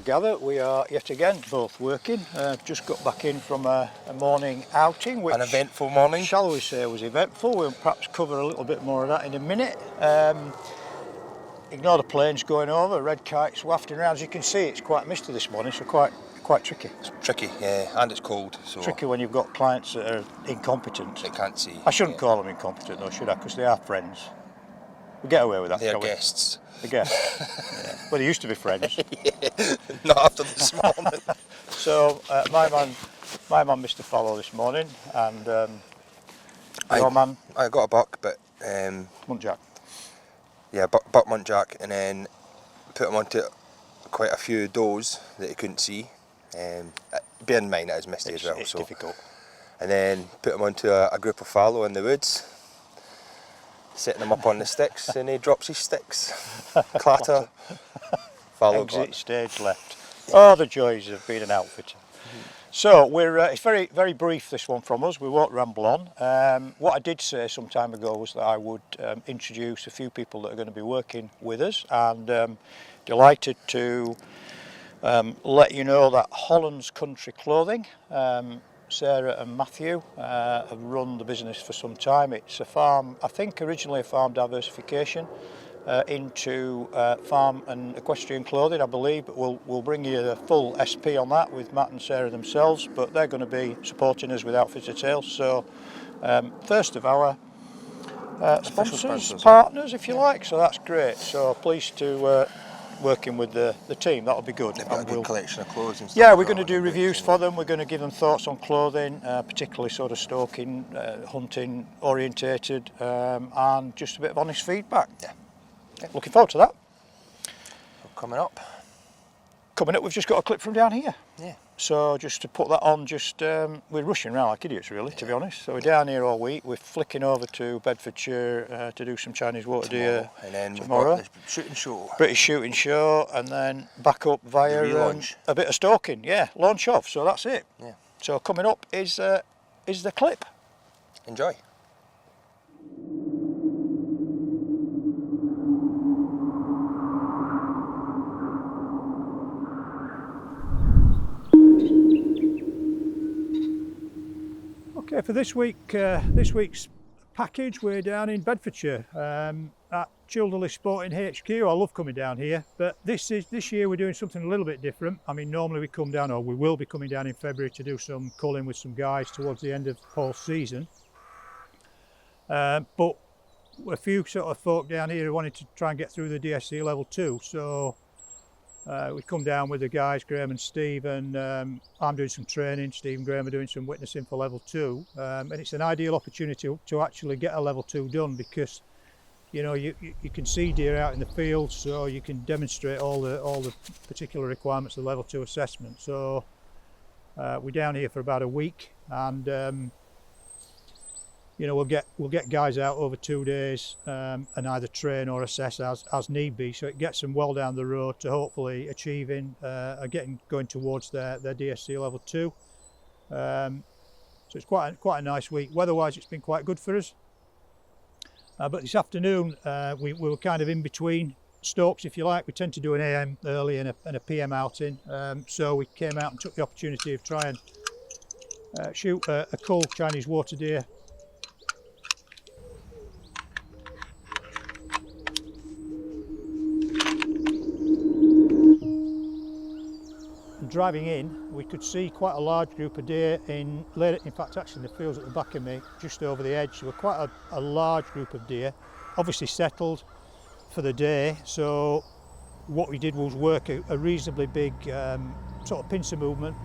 gather, we are yet again both working. Just got back in from a morning outing, which, an eventful morning, shall we say, was eventful. We'll perhaps cover a little bit more of that in a minute. Ignore the planes going over, red kites wafting around. As you can see, it's quite misty this morning, so quite tricky. It's tricky, yeah, and it's cold. So tricky when you've got clients that are incompetent. They can't see. I shouldn't call them incompetent though, should I? Because they are friends. We get away with that. They're guests. They're guests. Yeah. Well, they used to be friends. Yeah, not after this morning. So my man, Mr. Follow this morning, and your man. I got a buck, but Muntjac. Yeah, buck muntjac, and then put him onto quite a few does that he couldn't see. Bear in mind that is misty as well. It's so difficult. And then put him onto a group of fallow in the woods, setting him up on the sticks, and he drops his sticks. Clatter. Fallow. Exit stage left. Oh, the joys of being an outfitter. So it's very brief, this one from us. We won't ramble on. What I did say some time ago was that I would introduce a few people that are going to be working with us, and delighted to let you know that Holland's Country Clothing, Sarah and Matthew have run the business for some time. It's a farm, I think originally a farm diversification into farm and equestrian clothing, I believe, but we'll bring you the full SP on that with Matt and Sarah themselves, but they're going to be supporting us with Outfitter Tales. So first of our sponsors, partners, if you like, so that's great. So pleased to working with the team, that'll be good. They've got a good collection of clothes and stuff. Yeah, we're going to do reviews for them. We're going to give them thoughts on clothing, particularly sort of stalking, hunting orientated, and just a bit of honest feedback. Yeah. Looking forward to that. Coming up, we've just got a clip from down here. Yeah. So just to put that on, we're rushing around like idiots really, to be honest. So we're down here all week. We're flicking over to Bedfordshire to do some Chinese water deer and then tomorrow. We've got the shooting show. British shooting show, and then back up via a bit of stalking. Yeah, launch off. So that's it. Yeah. So coming up is the clip. Enjoy. Okay, for this week's package, we're down in Bedfordshire at Childerley Sporting HQ. I love coming down here, but this year we're doing something a little bit different. I mean, normally we come down, or we will be coming down in February to do some culling with some guys towards the end of post season. But a few sort of folk down here who wanted to try and get through the DSC Level 2, so we come down with the guys, Graham and Steve, and I'm doing some training. Steve and Graham are doing some witnessing for Level 2, and it's an ideal opportunity to actually get a Level 2 done, because you know you can see deer out in the field, so you can demonstrate all the particular requirements of the Level 2 assessment. So we're down here for about a week, and you know, we'll get guys out over 2 days and either train or assess as need be. So it gets them well down the road to hopefully achieving going towards their DSC Level 2. So it's quite a nice week. Weather-wise, it's been quite good for us. But this afternoon we were kind of in between stalks, if you like. We tend to do an AM early and a PM outing. So we came out and took the opportunity of trying shoot a cull Chinese water deer. Driving in, we could see quite a large group of deer in fact actually in the fields at the back of me, just over the edge. There were quite a large group of deer, obviously settled for the day. So what we did was work a reasonably big sort of pincer movement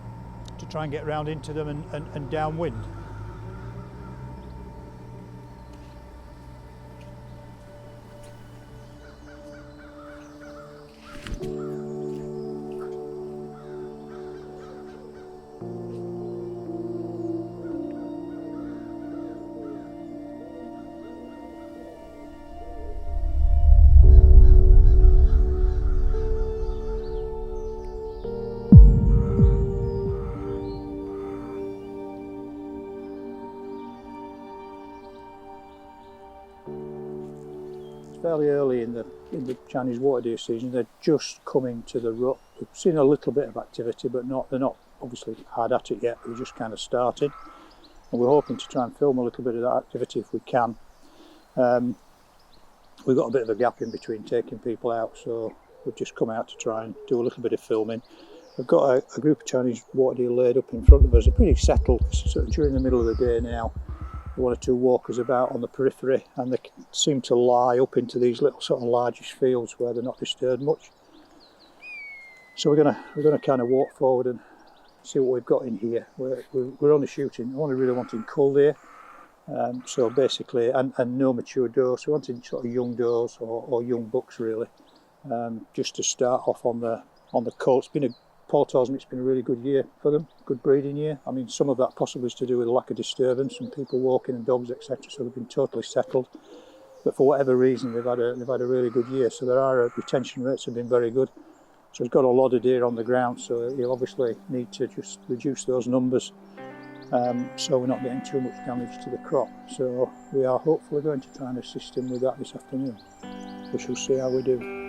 to try and get round into them and downwind. Fairly early in the Chinese water deer season. They're just coming to the rut we've seen a little bit of activity, but they're not obviously hard at it yet. We're just kind of started, and we're hoping to try and film a little bit of that activity if we can. We've got a bit of a gap in between taking people out, so we've just come out to try and do a little bit of filming. We've got a group of Chinese water deer laid up in front of us. They're pretty settled sort of during the middle of the day now. One or two walkers about on the periphery, and they seem to lie up into these little sort of largish fields where they're not disturbed much. So we're gonna kind of walk forward and see what we've got in here. We're only really wanting cull deer, so basically, and no mature does. We're wanting sort of young does or young bucks really, just to start off on the cull. Paul tells me it's been a really good year for them, good breeding year. I mean, some of that possibly is to do with a lack of disturbance and people walking and dogs, etc. So they've been totally settled. But for whatever reason, they've had a really good year. So retention rates have been very good. So he's got a lot of deer on the ground. So he'll obviously need to just reduce those numbers, so we're not getting too much damage to the crop. So we are hopefully going to try and assist him with that this afternoon. We shall see how we do.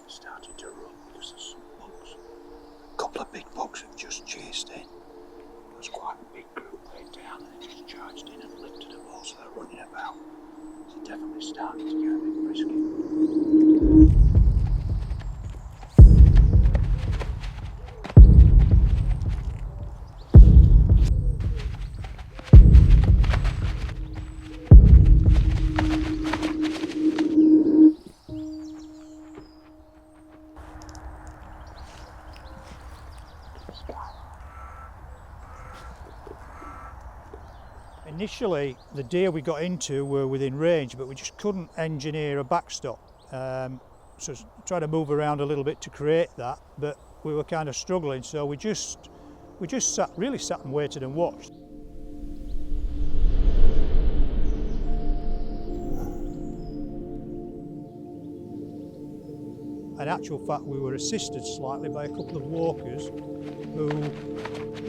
Started to run because there's some bugs. A couple of big bugs have just chased in. There's quite a big group laid down and they just charged in and lifted them all, so they're running about. So definitely starting to get a bit frisky. Initially, the deer we got into were within range, but we just couldn't engineer a backstop. So trying to move around a little bit to create that, but we were kind of struggling. So we just sat and waited and watched. In actual fact, we were assisted slightly by a couple of walkers who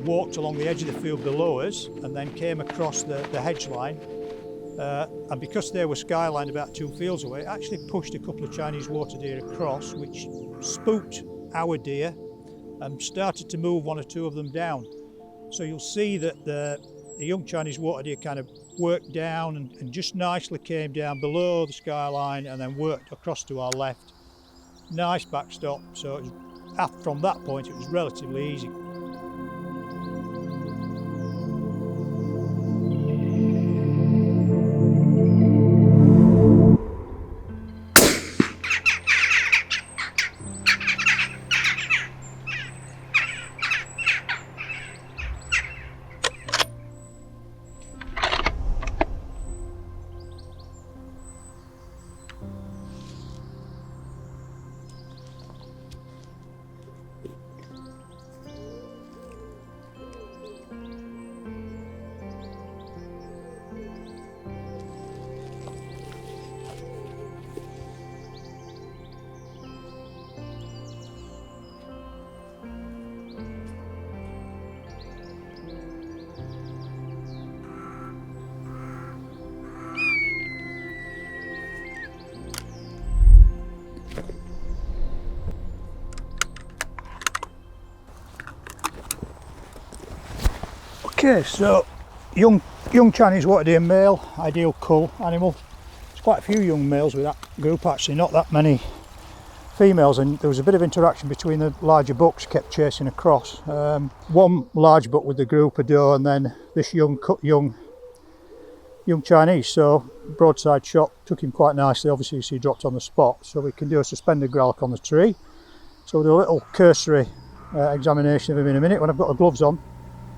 walked along the edge of the field below us and then came across the hedge line, and because they were skylined about 2 fields away, it actually pushed a couple of Chinese water deer across, which spooked our deer and started to move 1 or 2 of them down. So you'll see that the young Chinese water deer kind of worked down and just nicely came down below the skyline and then worked across to our left. Nice backstop, so it was, from that point it was relatively easy. Okay, so young Chinese water deer male, ideal cull animal. There's quite a few young males with that group actually, not that many females, and there was a bit of interaction between the larger bucks kept chasing across. One large buck with the group, a doe, and then this young Chinese. So broadside shot, took him quite nicely. Obviously he dropped on the spot, so we can do a suspended gralk on the tree. So we'll do a little cursory examination of him in a minute when I've got the gloves on.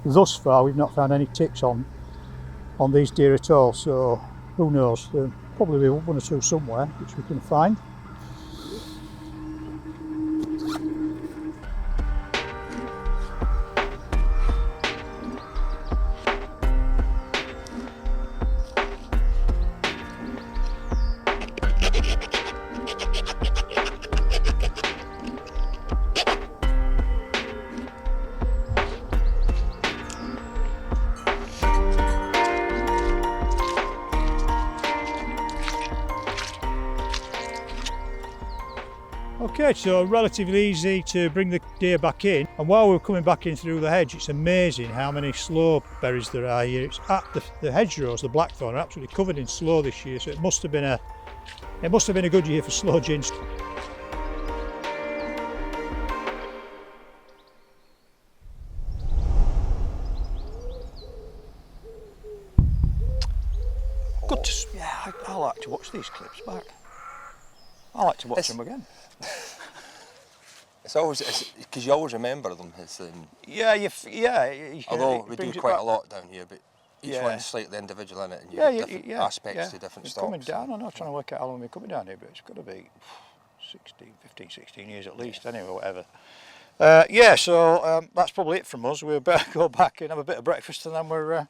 Thus far we've not found any ticks on on these deer at all, so who knows, there'll probably be one or two somewhere which we can find. Okay, so relatively easy to bring the deer back in, and while we're coming back in through the hedge, it's amazing how many sloe berries there are here. It's at the hedgerows, the blackthorn, are absolutely covered in sloe this year, so it must have been a good year for sloe gins. Good to, yeah, I like to watch these clips back. I like to watch them again. It's always because you always remember them. Yeah, you although we do quite a lot down here, but each one's slightly individual in it, and you get different aspects to different stops. Coming down, I'm not trying to work out how long we're coming down here, but it's got to be 16 years at least, anyway, whatever. So that's probably it from us. We'll better go back and have a bit of breakfast, and then we're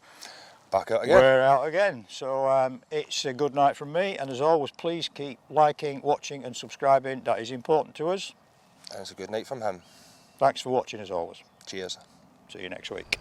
back out again. We're out again. So it's a good night from me, and as always, please keep liking, watching, and subscribing. That is important to us. And it's a good night from him. Thanks for watching as always. Cheers. See you next week.